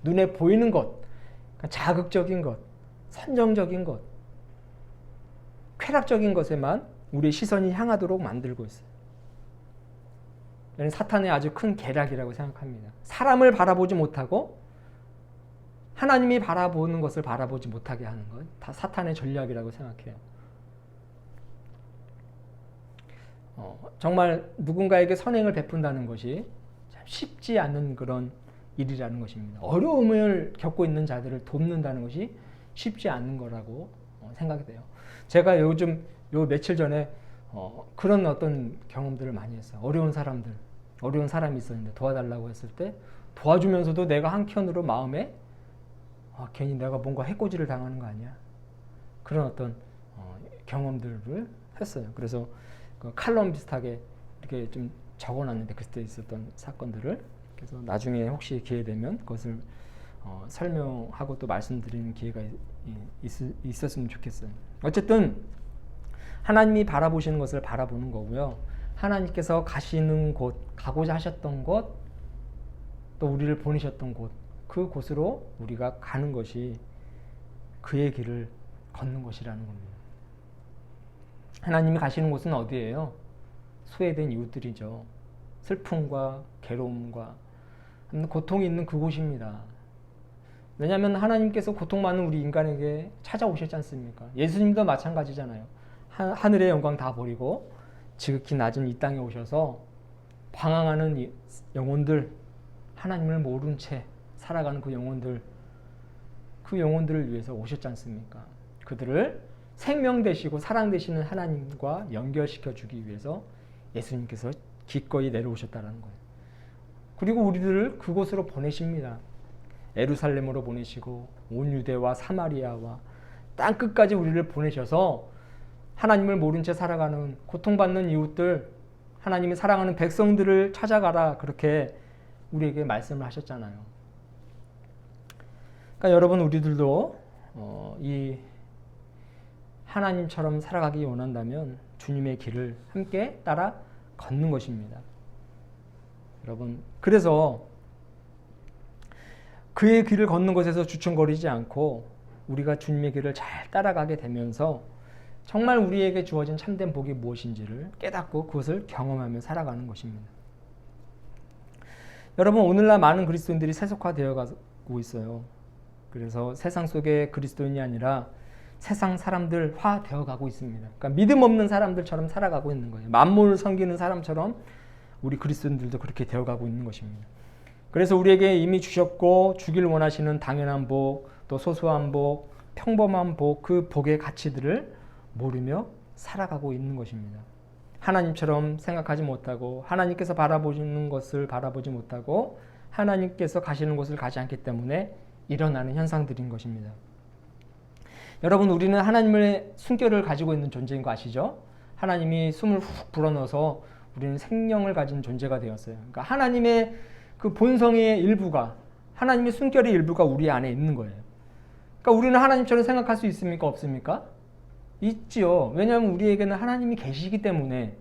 눈에 보이는 것, 자극적인 것, 선정적인 것, 쾌락적인 것에만 우리의 시선이 향하도록 만들고 있어요. 이는 사탄의 아주 큰 계략이라고 생각합니다. 사람을 바라보지 못하고 하나님이 바라보는 것을 바라보지 못하게 하는 것, 다 사탄의 전략이라고 생각해요. 정말 누군가에게 선행을 베푼다는 것이 참 쉽지 않은 그런 일이라는 것입니다. 어려움을 겪고 있는 자들을 돕는다는 것이 쉽지 않은 거라고 생각이 돼요. 제가 요즘 며칠 전에 그런 어떤 경험들을 많이 했어요. 어려운 사람이 있었는데 도와달라고 했을 때 도와주면서도 내가 한켠으로 마음에 괜히 내가 뭔가 해코지를 당하는 거 아니야? 그런 어떤 경험들을 했어요. 그래서 그 칼럼 비슷하게 이렇게 좀 적어놨는데, 그때 있었던 사건들을, 그래서 나중에 혹시 기회 되면 그것을 설명하고 또 말씀드리는 기회가 있었으면 좋겠어요. 어쨌든 하나님이 바라보시는 것을 바라보는 거고요. 하나님께서 가시는 곳, 가고자 하셨던 곳, 또 우리를 보내셨던 곳, 그 곳으로 우리가 가는 것이 그의 길을 걷는 것이라는 겁니다. 하나님이 가시는 곳은 어디예요? 소외된 이웃들이죠. 슬픔과 괴로움과 고통이 있는 그곳입니다. 왜냐하면 하나님께서 고통 많은 우리 인간에게 찾아오셨지 않습니까? 예수님도 마찬가지잖아요. 하늘의 영광 다 버리고 지극히 낮은 이 땅에 오셔서 방황하는 영혼들, 하나님을 모른 채 살아가는 그 영혼들을 위해서 오셨지 않습니까? 그들을 생명 되시고 사랑 되시는 하나님과 연결시켜 주기 위해서 예수님께서 기꺼이 내려오셨다는 거예요. 그리고 우리들을 그곳으로 보내십니다. 예루살렘으로 보내시고 온 유대와 사마리아와 땅 끝까지 우리를 보내셔서 하나님을 모른 채 살아가는 고통받는 이웃들, 하나님이 사랑하는 백성들을 찾아가라, 그렇게 우리에게 말씀을 하셨잖아요. 그러니까 여러분, 우리들도 이 하나님처럼 살아가기 원한다면 주님의 길을 함께 따라 걷는 것입니다. 여러분, 그래서 그의 길을 걷는 것에서 주춤거리지 않고 우리가 주님의 길을 잘 따라가게 되면서 정말 우리에게 주어진 참된 복이 무엇인지를 깨닫고 그것을 경험하며 살아가는 것입니다. 여러분, 오늘날 많은 그리스도인들이 세속화되어 가고 있어요. 그래서 세상 속의 그리스도인이 아니라 세상 사람들화 되어 가고 있습니다. 그러니까 믿음 없는 사람들처럼 살아가고 있는 거예요. 만물을 섬기는 사람처럼 우리 그리스도인들도 그렇게 되어 가고 있는 것입니다. 그래서 우리에게 이미 주셨고 주길 원하시는 당연한 복, 또 소소한 복, 평범한 복, 그 복의 가치들을 모르며 살아가고 있는 것입니다. 하나님처럼 생각하지 못하고 하나님께서 바라보시는 것을 바라보지 못하고 하나님께서 가시는 곳을 가지 않기 때문에 일어나는 현상들인 것입니다. 여러분, 우리는 하나님의 숨결을 가지고 있는 존재인 거 아시죠? 하나님이 숨을 훅 불어넣어서 우리는 생명을 가진 존재가 되었어요. 그러니까 하나님의 그 본성의 일부가, 하나님의 숨결의 일부가 우리 안에 있는 거예요. 그러니까 우리는 하나님처럼 생각할 수 있습니까? 없습니까? 있지요. 왜냐하면 우리에게는 하나님이 계시기 때문에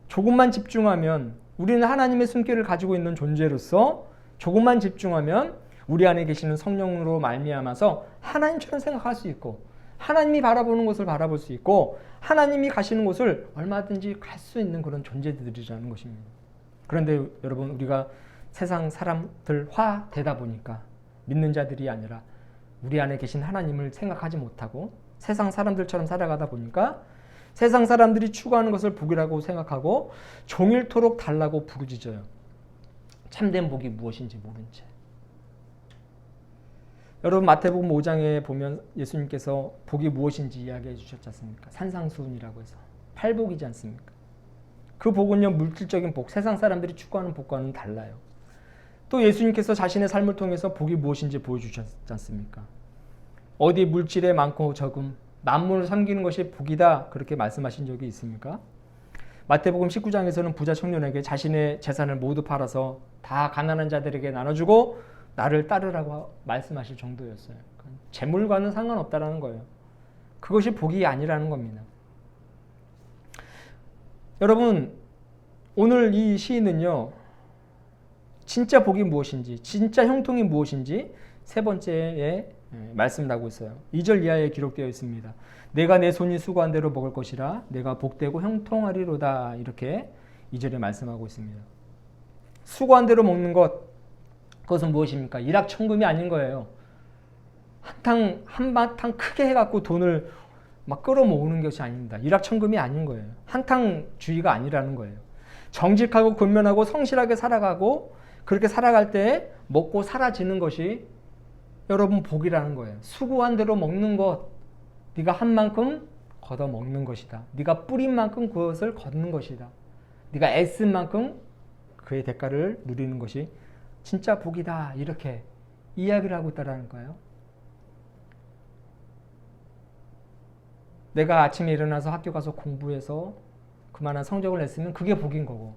조금만 집중하면, 우리는 하나님의 숨결을 가지고 있는 존재로서 조금만 집중하면 우리 안에 계시는 성령으로 말미암아서 하나님처럼 생각할 수 있고, 하나님이 바라보는 곳을 바라볼 수 있고, 하나님이 가시는 곳을 얼마든지 갈 수 있는 그런 존재들이라는 것입니다. 그런데 여러분, 우리가 세상 사람들화 되다 보니까 믿는 자들이 아니라 우리 안에 계신 하나님을 생각하지 못하고 세상 사람들처럼 살아가다 보니까 세상 사람들이 추구하는 것을 복이라고 생각하고 종일토록 달라고 부르짖어요. 참된 복이 무엇인지 모른 채. 여러분 마태복음 5장에 보면 예수님께서 복이 무엇인지 이야기해 주셨지 않습니까? 산상수훈이라고 해서 팔복이지 않습니까? 그 복은요 물질적인 복, 세상 사람들이 추구하는 복과는 달라요. 또 예수님께서 자신의 삶을 통해서 복이 무엇인지 보여주셨지 않습니까? 어디 물질의 많고 적음, 만물을 섬기는 것이 복이다 그렇게 말씀하신 적이 있습니까? 마태복음 19장에서는 부자 청년에게 자신의 재산을 모두 팔아서 다 가난한 자들에게 나눠주고 나를 따르라고 말씀하실 정도였어요. 재물과는 상관없다라는 거예요. 그것이 복이 아니라는 겁니다. 여러분 오늘 이 시인은요 진짜 복이 무엇인지 진짜 형통이 무엇인지 세 번째에 말씀을 하고 있어요. 2절 이하에 기록되어 있습니다. 내가 내 손이 수고한 대로 먹을 것이라 내가 복되고 형통하리로다 이렇게 2절에 말씀하고 있습니다. 수고한 대로 먹는 것 그것은 무엇입니까? 일확천금이 아닌 거예요. 한바탕 크게 해갖고 돈을 막 끌어모으는 것이 아닙니다. 일확천금이 아닌 거예요. 한탕주의가 아니라는 거예요. 정직하고 근면하고 성실하게 살아가고 그렇게 살아갈 때 먹고 사라지는 것이 여러분 복이라는 거예요. 수고한 대로 먹는 것, 네가 한 만큼 걷어 먹는 것이다. 네가 뿌린 만큼 그것을 걷는 것이다. 네가 애쓴 만큼 그의 대가를 누리는 것이 진짜 복이다. 이렇게 이야기를 하고 있다는 거예요. 내가 아침에 일어나서 학교 가서 공부해서 그만한 성적을 냈으면 그게 복인 거고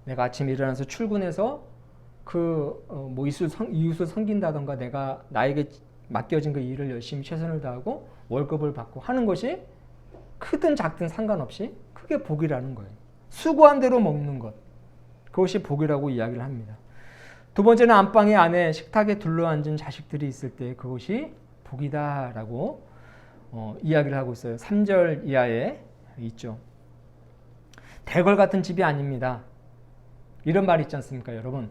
내가 아침에 일어나서 출근해서 이웃을 섬긴다던가 내가 나에게 맡겨진 그 일을 열심히 최선을 다하고 월급을 받고 하는 것이 크든 작든 상관없이 그게 복이라는 거예요. 수고한 대로 먹는 것 그것이 복이라고 이야기를 합니다. 두 번째는 안방에 안에 식탁에 둘러앉은 자식들이 있을 때 그것이 복이다라고 이야기를 하고 있어요. 3절 이하에 있죠. 대궐 같은 집이 아닙니다. 이런 말 있지 않습니까, 여러분?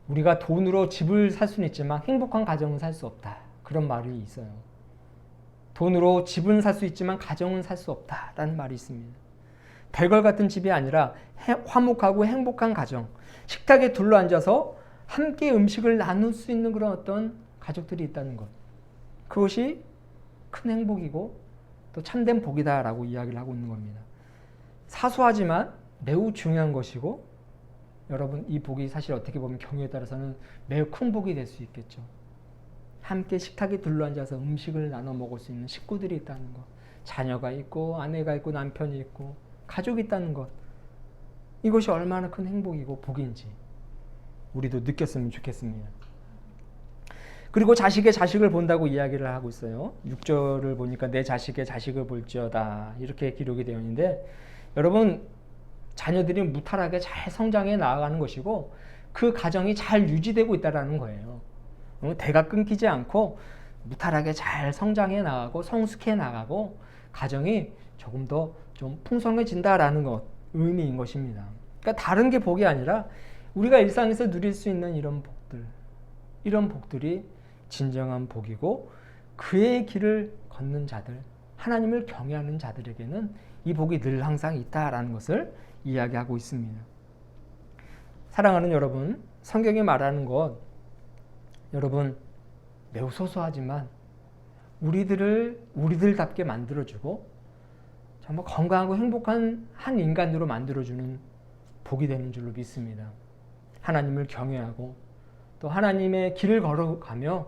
우리가 돈으로 집을 살 수는 있지만 행복한 가정은 살 수 없다. 그런 말이 있어요. 돈으로 집은 살 수 있지만 가정은 살 수 없다라는 말이 있습니다. 대궐 같은 집이 아니라 화목하고 행복한 가정, 식탁에 둘러앉아서 함께 음식을 나눌 수 있는 그런 어떤 가족들이 있다는 것. 그것이 큰 행복이고 또 참된 복이다라고 이야기를 하고 있는 겁니다. 사소하지만 매우 중요한 것이고 여러분 이 복이 사실 어떻게 보면 경우에 따라서는 매우 큰 복이 될 수 있겠죠. 함께 식탁에 둘러앉아서 음식을 나눠 먹을 수 있는 식구들이 있다는 것, 자녀가 있고 아내가 있고 남편이 있고 가족이 있다는 것, 이것이 얼마나 큰 행복이고 복인지 우리도 느꼈으면 좋겠습니다. 그리고 자식의 자식을 본다고 이야기를 하고 있어요. 6절을 보니까 내 자식의 자식을 볼지어다 이렇게 기록이 되어 있는데 여러분 자녀들이 무탈하게 잘 성장해 나아가는 것이고 그 가정이 잘 유지되고 있다는 거예요. 대가 끊기지 않고 무탈하게 잘 성장해 나가고 성숙해 나가고 가정이 조금 더 좀 풍성해진다라는 것 의미인 것입니다. 그러니까 다른 게 복이 아니라 우리가 일상에서 누릴 수 있는 이런 복들이 진정한 복이고 그의 길을 걷는 자들, 하나님을 경외하는 자들에게는 이 복이 늘 항상 있다라는 것을 이야기하고 있습니다. 사랑하는 여러분, 성경이 말하는 것 여러분 매우 소소하지만 우리들답게 만들어주고 정말 건강하고 행복한 한 인간으로 만들어주는 복이 되는 줄로 믿습니다. 하나님을 경외하고 또 하나님의 길을 걸어가며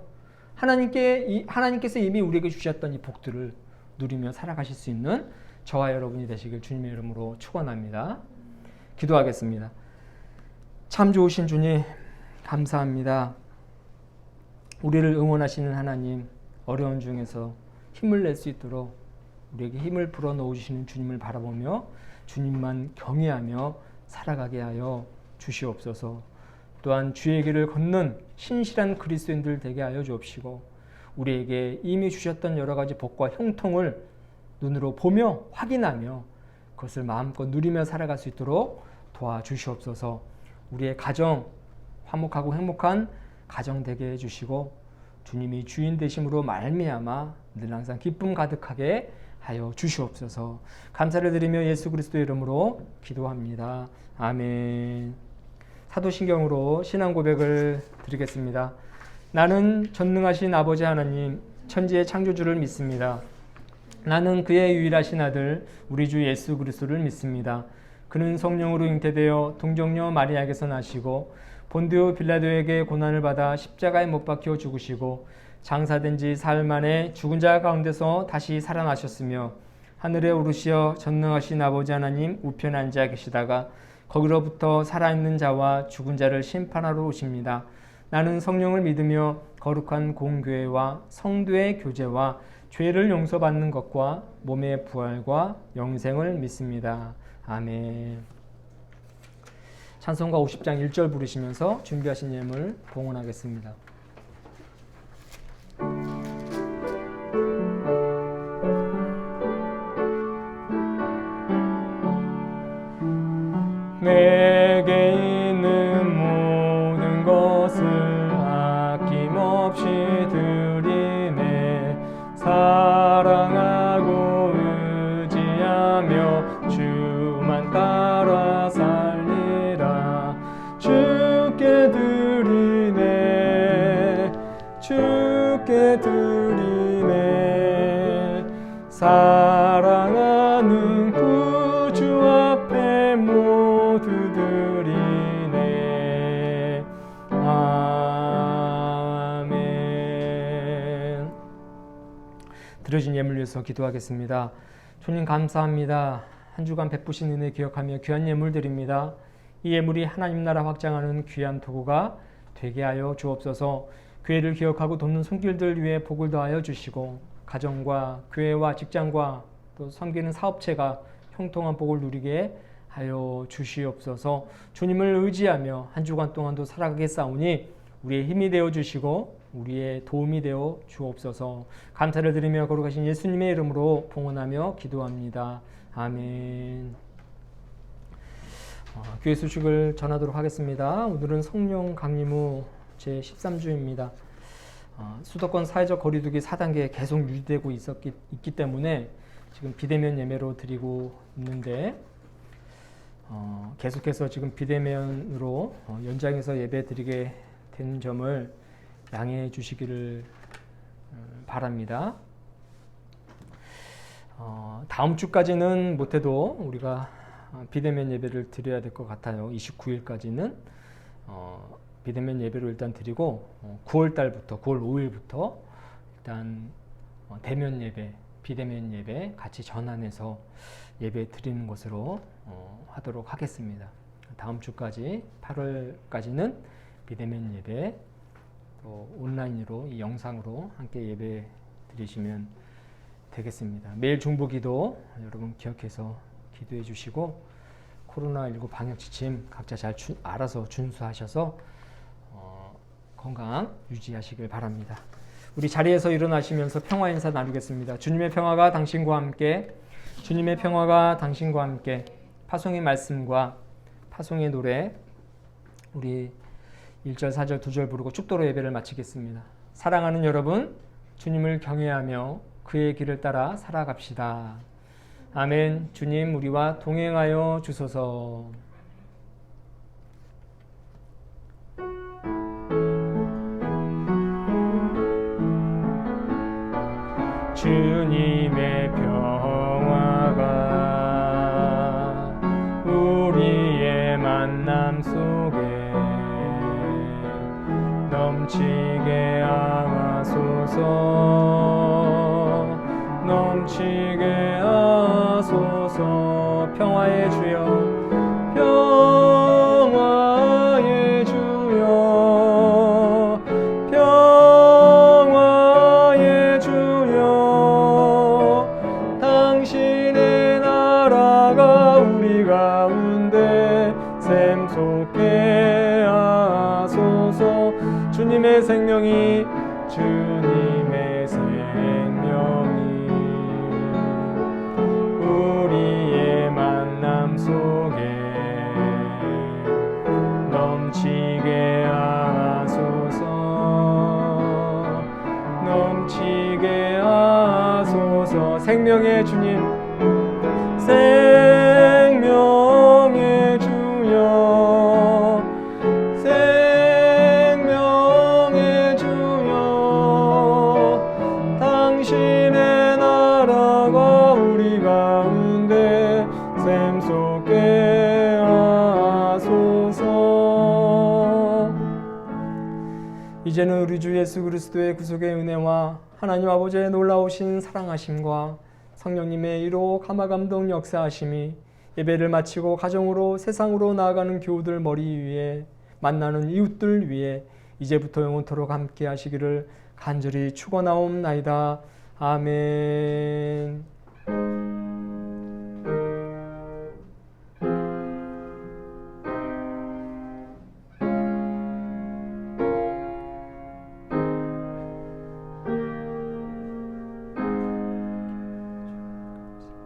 하나님께서 이미 우리에게 주셨던 이 복들을 누리며 살아가실 수 있는 저와 여러분이 되시길 주님의 이름으로 축원합니다. 기도하겠습니다. 참 좋으신 주님 감사합니다. 우리를 응원하시는 하나님, 어려운 중에서 힘을 낼 수 있도록 우리에게 힘을 불어넣으시는 주님을 바라보며 주님만 경외하며 살아가게 하여 주시옵소서. 또한 주의 길을 걷는 신실한 그리스도인들 되게 하여 주옵시고 우리에게 이미 주셨던 여러 가지 복과 형통을 눈으로 보며 확인하며 그것을 마음껏 누리며 살아갈 수 있도록 도와주시옵소서. 우리의 가정 화목하고 행복한 가정 되게 해주시고 주님이 주인 되심으로 말미암아 늘 항상 기쁨 가득하게 하여 주시옵소서. 감사를 드리며 예수 그리스도의 이름으로 기도합니다. 아멘. 사도신경으로 신앙 고백을 드리겠습니다. 나는 전능하신 아버지 하나님 천지의 창조주를 믿습니다. 나는 그의 유일하신 아들 우리 주 예수 그리스도를 믿습니다. 그는 성령으로 잉태되어 동정녀 마리아에게서 나시고 본디오 빌라도에게 고난을 받아 십자가에 못 박혀 죽으시고 장사된 지 사흘 만에 죽은 자 가운데서 다시 살아나셨으며 하늘에 오르시어 전능하신 아버지 하나님 우편에 앉아 계시다가 거기로부터 살아있는 자와 죽은 자를 심판하러 오십니다. 나는 성령을 믿으며 거룩한 공교회와 성도의 교제와 죄를 용서받는 것과 몸의 부활과 영생을 믿습니다. 아멘. 찬송가 50장 1절 부르시면서 준비하신 예물 봉헌하겠습니다. 내게 있는 모든 것을 아낌없이 드리네. 사랑하고 의지하며 주만 따라 살리라. 주께 드리네. 주께 드리네. 사랑하는 구주 앞에 모두 드리네. 아멘. 드려진 예물 위해서 기도하겠습니다. 주님 감사합니다. 한 주간 베푸신 은혜 기억하며 귀한 예물 드립니다. 이 예물이 하나님 나라 확장하는 귀한 도구가 되게 하여 주옵소서. 교회를 기억하고 돕는 손길들 위해 복을 더하여 주시고 가정과 교회와 직장과 또 섬기는 사업체가 형통한 복을 누리게 하여 주시옵소서. 주님을 의지하며 한 주간 동안도 살아가겠사오니 우리의 힘이 되어 주시고 우리의 도움이 되어 주옵소서. 감사를 드리며 거룩하신 예수님의 이름으로 봉헌하며 기도합니다. 아멘. 교회 소식을 전하도록 하겠습니다. 오늘은 성령 강림 후 제13주입니다. 수도권 사회적 거리두기 4단계 계속 유지되고 있기 때문에 지금 비대면 예매로 드리고 있는데 계속해서 지금 비대면으로 연장해서 예배 드리게 된 점을 양해해 주시기를 바랍니다. 다음 주까지는 못해도 우리가 비대면 예배를 드려야 될 것 같아요. 29일까지는 비대면 예배로 일단 드리고 9월 달부터 9월 5일부터 일단 대면 예배, 비대면 예배 같이 전환해서 예배 드리는 것으로 하도록 하겠습니다. 다음 주까지 8월까지는 비대면 예배, 또 온라인으로 이 영상으로 함께 예배 드리시면 되겠습니다. 매일 중보기도 여러분 기억해서 기도해 주시고 코로나19 방역 지침 각자 잘 알아서 준수하셔서 건강 유지하시길 바랍니다. 우리 자리에서 일어나시면서 평화 인사 나누겠습니다. 주님의 평화가 당신과 함께, 주님의 평화가 당신과 함께. 파송의 말씀과 파송의 노래 우리 1절, 4절, 2절 부르고 축도로 예배를 마치겠습니다. 사랑하는 여러분, 주님을 경외하며 그의 길을 따라 살아갑시다. 아멘. 주님 우리와 동행하여 주소서. 주님의 평화가 우리의 만남 속에 넘치게 하소서. 넘치게 하소서. 평화의 주여, 평화의 주여, 평화의 주여. 당신의 나라가 우리 가운데 샘솟게 하소서. 주님의 생명이, 주님의 생명이 우리의 만남 속에 생명의 주님, 생명의 주여, 생명의 주여, 당신의 나라가 우리 가운데 샘솟게 하소서. 이제는 우리 주 예수 그리스도의 구속의 은혜와 하나님 아버지의 놀라우신 사랑하심과 성령님의 이로 감화감동 역사하심이 예배를 마치고 가정으로 세상으로 나아가는 교우들 머리 위에 만나는 이웃들 위에 이제부터 영원토록 함께 하시기를 간절히 축원하옵나이다. 아멘.